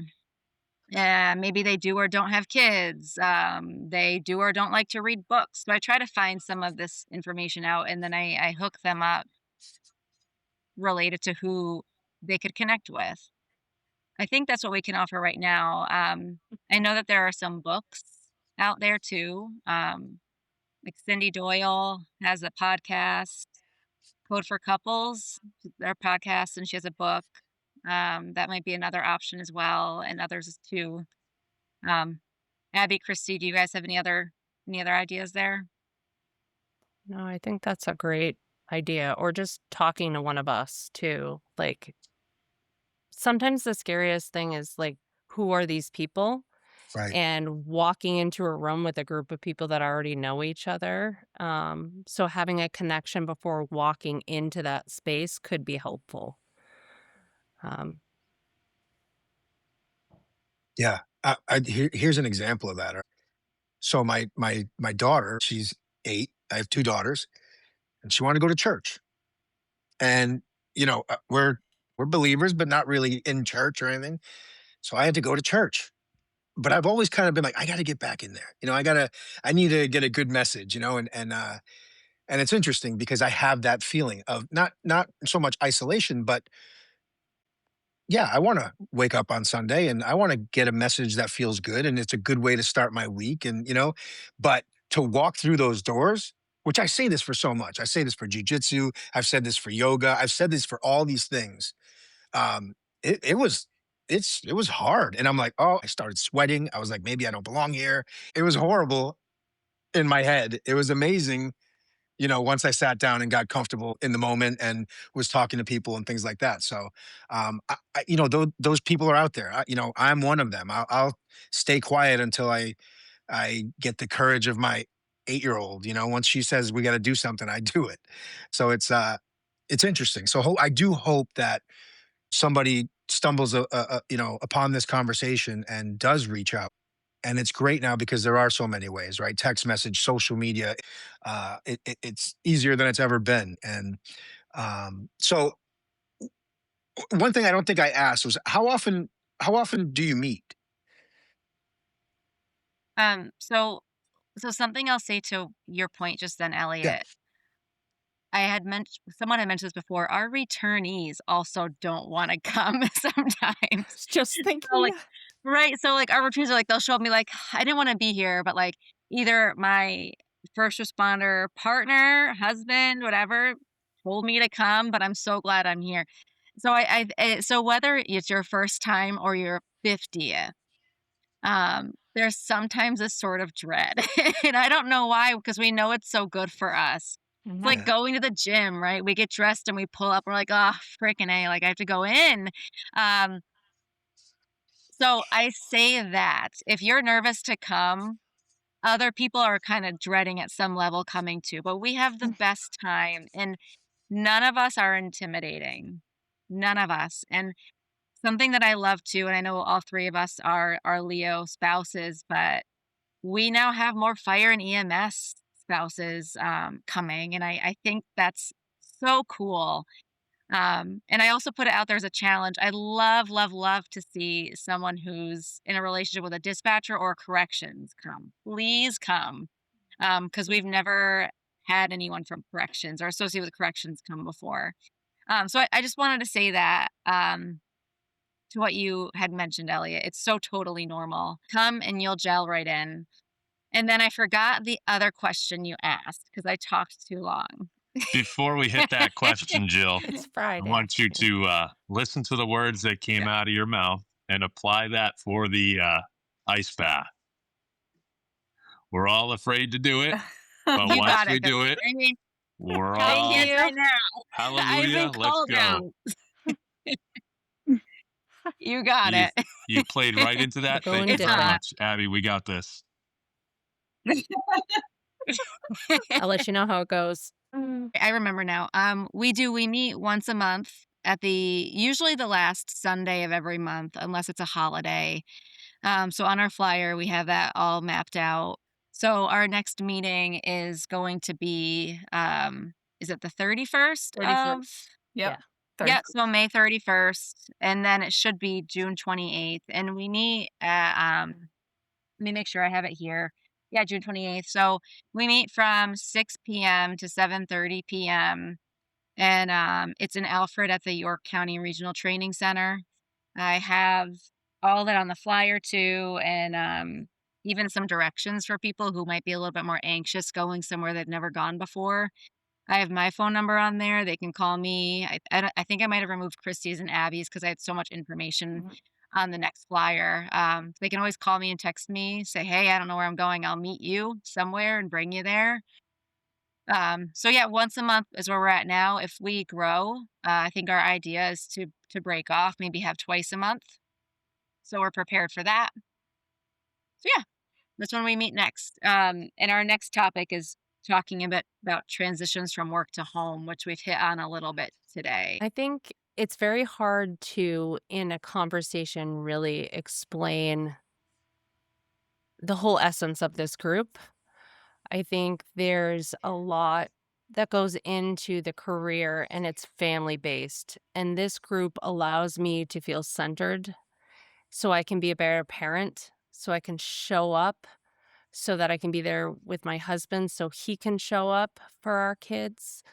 Maybe they do or don't have kids. They do or don't like to read books. So I try to find some of this information out and then I hook them up related to who they could connect with. I think that's what we can offer right now. I know that there are some books out there too. Like Cindy Doyle has a podcast, Code for Couples, their podcast, and she has a book. That might be another option as well, and others too. Um, Abby, Christy, do you guys have any other ideas there? No, I think that's a great idea. Or just talking to one of us too. Like sometimes the scariest thing is like, who are these people? Right. And walking into a room with a group of people that already know each other. So having a connection before walking into that space could be helpful. Um, Yeah. Here's an example of that. So my daughter, she's 8. I have 2 daughters, and she wanted to go to church. And, we're believers, but not really in church or anything. So I had to go to church. But I've always kind of been like, I gotta get back in there. I need to get a good message, and it's interesting because I have that feeling of not so much isolation, but yeah, I wanna wake up on Sunday and I wanna get a message that feels good, and it's a good way to start my week, but to walk through those doors, which I say this for so much. I say this for jujitsu, I've said this for yoga, I've said this for all these things. Um, it was hard, and I'm like, "Oh," I started sweating, I was like, "Maybe I don't belong here." It was horrible in my head. It was amazing, once I sat down and got comfortable in the moment and was talking to people and things like that. So, those people are out there. I'm one of them. I'll stay quiet until I get the courage of my 8-year-old. Once she says we got to do something, I do it. So it's interesting. So I do hope that somebody stumbles upon this conversation and does reach out. And it's great now because there are so many ways, right? Text message, social media. It's easier than it's ever been. And so one thing I don't think I asked was how often do you meet? So something I'll say to your point just then, Yeah. Elliot. I had mentioned someone had mentioned this before. Our returnees also don't want to come sometimes. just So thinking, like, right. So like our returnees are like they'll show up and be like, I didn't want to be here, but like either my first responder partner, husband, whatever, told me to come, but I'm so glad I'm here. So so whether it's your first time or your 50th, there's sometimes a sort of dread. And I don't know why, because we know it's so good for us. It's Mhm. like Yeah. going to the gym, right? We get dressed and we pull up. We're like, oh, freaking A, like I have to go in. Um, so I say that if you're nervous to come, other people are kind of dreading at some level coming too. But we have the best time, and none of us are intimidating. None of us. And something that I love too, and I know all three of us are Leo spouses, but we now have more fire and EMS spouses coming, and I think that's so cool. And I also put it out there as a challenge. I love, love, love to see someone who's in a relationship with a dispatcher or corrections come. Please come, because we've never had anyone from corrections or associated with corrections come before. So I just wanted to say that. To what you had mentioned, Elliot, it's so totally normal. Come and you'll gel right in. And then I forgot the other question you asked because I talked too long. Before we hit that question, Jill, it's I Friday. want you to listen to the words that came Yeah. out of your mouth and apply that for the ice bath. We're all afraid to do it, but You once got it, we do baby. it, I mean, we're say Thank all yes you. right now. I've hallelujah. been Let's called go. out. You got You it. you played right into We're that. Thank going you It's very different. much, Abby. We got this. I'll let you know how it goes. I remember now. We meet once a month at the usually the last Sunday of every month, unless it's a holiday. So on our flyer, we have that all mapped out. So our next meeting is going to be, is it the 31st of? 31st. Yep. Yeah. Yeah, so 31st. May 31st, and then it should be June 28th. And we meet at, let me make sure I have it here. Yeah, June 28th. So we meet from 6 p.m. to 7:30 p.m. And it's in Alfred at the York County Regional Training Center. I have all that on the flyer too, and even some directions for people who might be a little bit more anxious going somewhere they've never gone before. I have my phone number on there. They can call me. I think I might have removed Christie's and Abby's because I had so much information Mhm. on the next flyer. They can always call me and text me, say, "Hey, I don't know where I'm going. I'll meet you somewhere and bring you there." So yeah, once a month is where we're at now. If we grow, I think our idea is to break off, maybe have twice a month. So we're prepared for that. So yeah, that's when we meet next. And our next topic is talking a bit about transitions from work to home, which we've hit on a little bit today. I think it's very hard to, in a conversation, really explain the whole essence of this group. I think there's a lot that goes into the career and it's family based. And this group allows me to feel centered so I can be a better parent, so I can show up, so that I can be there with my husband so he can show up for our kids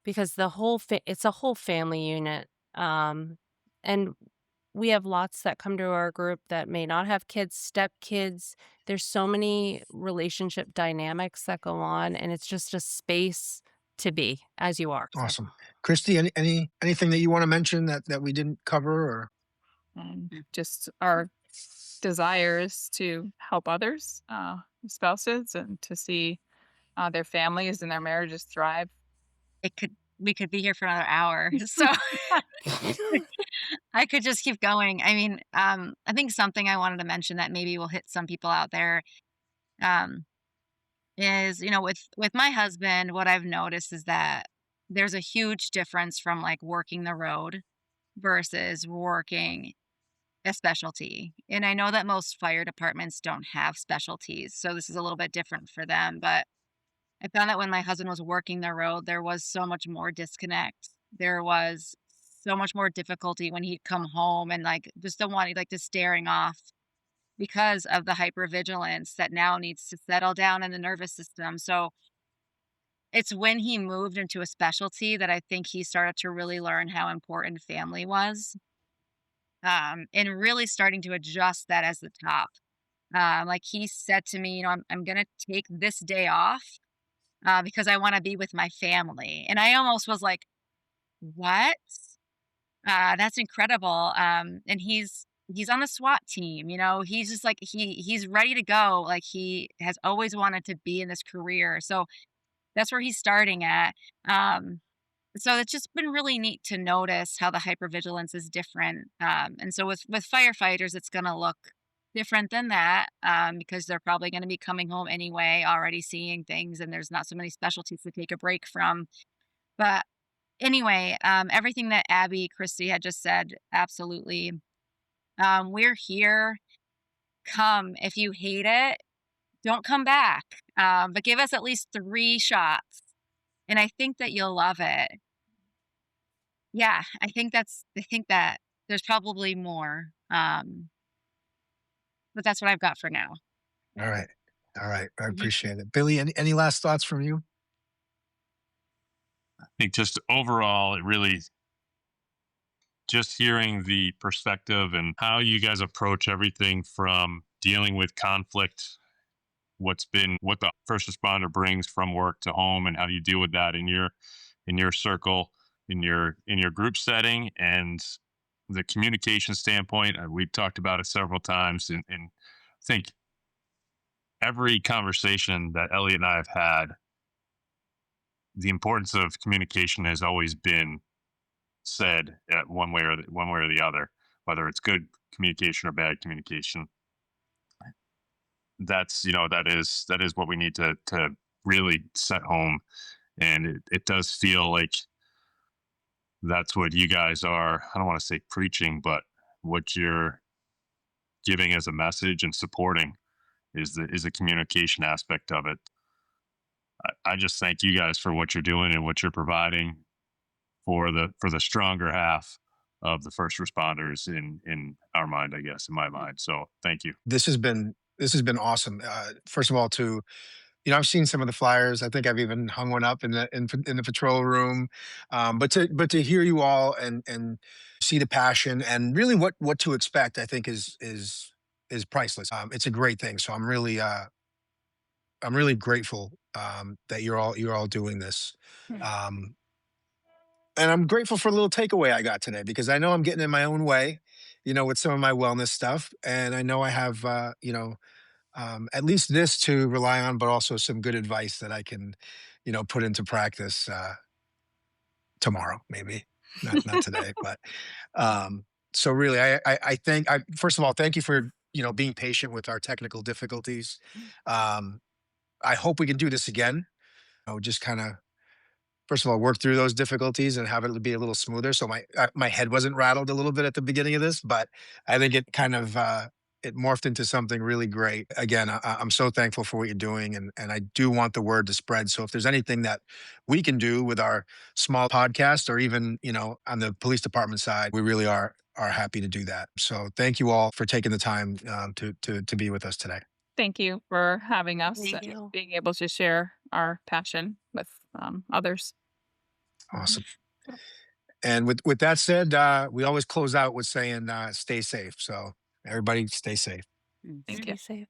because it's a whole family unit. And we have lots that come to our group that may not have kids, step kids. There's so many relationship dynamics that go on, and it's just a space to be as you are. So Awesome. Christy, anything that you want to mention that we didn't cover or Just our desires to help others, spouses, and to see their families and their marriages thrive. It could we could be here for another hour. So I could just keep going. I mean, I think something I wanted to mention that maybe will hit some people out there, um, is, with my husband, what I've noticed is that there's a huge difference from, like, working the road versus working a specialty, and I know that most fire departments don't have specialties, so this is a little bit different for them, but I found that when my husband was working the road, there was so much more disconnect. There was so much more difficulty when he'd come home and, like, just the wanting, like, just staring off because of the hypervigilance that now needs to settle down in the nervous system. So it's when he moved into a specialty that I think he started to really learn how important family was, and really starting to adjust that as the top. Like he said to me, I'm going to take this day off because I want to be with my family. And I almost was like, what? That's incredible. And he's on the SWAT team, he's just like he's ready to go. Like he has always wanted to be in this career. So that's where he's starting at. Um, so it's just been really neat to notice how the hypervigilance is different. And so with firefighters, it's going to look different than that because they're probably going to be coming home anyway, already seeing things, and there's not so many specialties to take a break from. But anyway, everything that Abby, Christy had just said, absolutely. We're here. Come. If you hate it, don't come back. But give us at least 3 shots. And I think that you'll love it. Yeah, I think that there's probably more. But that's what I've got for now. all right. All right. I Mhm. appreciate it. Billy, any last thoughts from you? I think just overall, it really just hearing the perspective and how you guys approach everything from dealing with conflict, what the first responder brings from work to home, and how you deal with that in your circle, in your group setting, and the communication standpoint. We've talked about it several times, and I think every conversation that Elliot and I have had, the importance of communication has always been said at one way or the other, whether it's good communication or bad communication. That's that is what we need to really set home, and it does feel like that's what you guys are. I don't want to say preaching, but what you're giving as a message and supporting is the communication aspect of it. I just thank you guys for what you're doing and what you're providing for the stronger half of the first responders in our mind, I guess, in my mind. So thank you. This has been awesome. First of all, to I've seen some of the flyers. I think I've even hung one up in the patrol room. But to hear you all and see the passion and really what to expect, I think is priceless. It's a great thing. So I'm really grateful that you're all doing this. Mm. Um, and I'm grateful for a little takeaway I got today because I know I'm getting in my own way, with some of my wellness stuff, and I know I have at least this to rely on, but also some good advice that I can, put into practice tomorrow, maybe not today, but um, so really, I think I first of all thank you for being patient with our technical difficulties. Um, I hope we can do this again. Just kind of first of all work through those difficulties and have it be a little smoother. So my head wasn't rattled a little bit at the beginning of this, but I think it kind of it morphed into something really great. Again, I'm so thankful for what you're doing, and I do want the word to spread. So if there's anything that we can do with our small podcast, or even on the police department side, we really are happy to do that. So thank you all for taking the time to be with us today. Thank you for having us Thank and you. being able to share our passion with others. Mhm. Awesome. And with that said, we always close out with saying, "Stay safe." So everybody, stay safe. Thank you. Stay safe.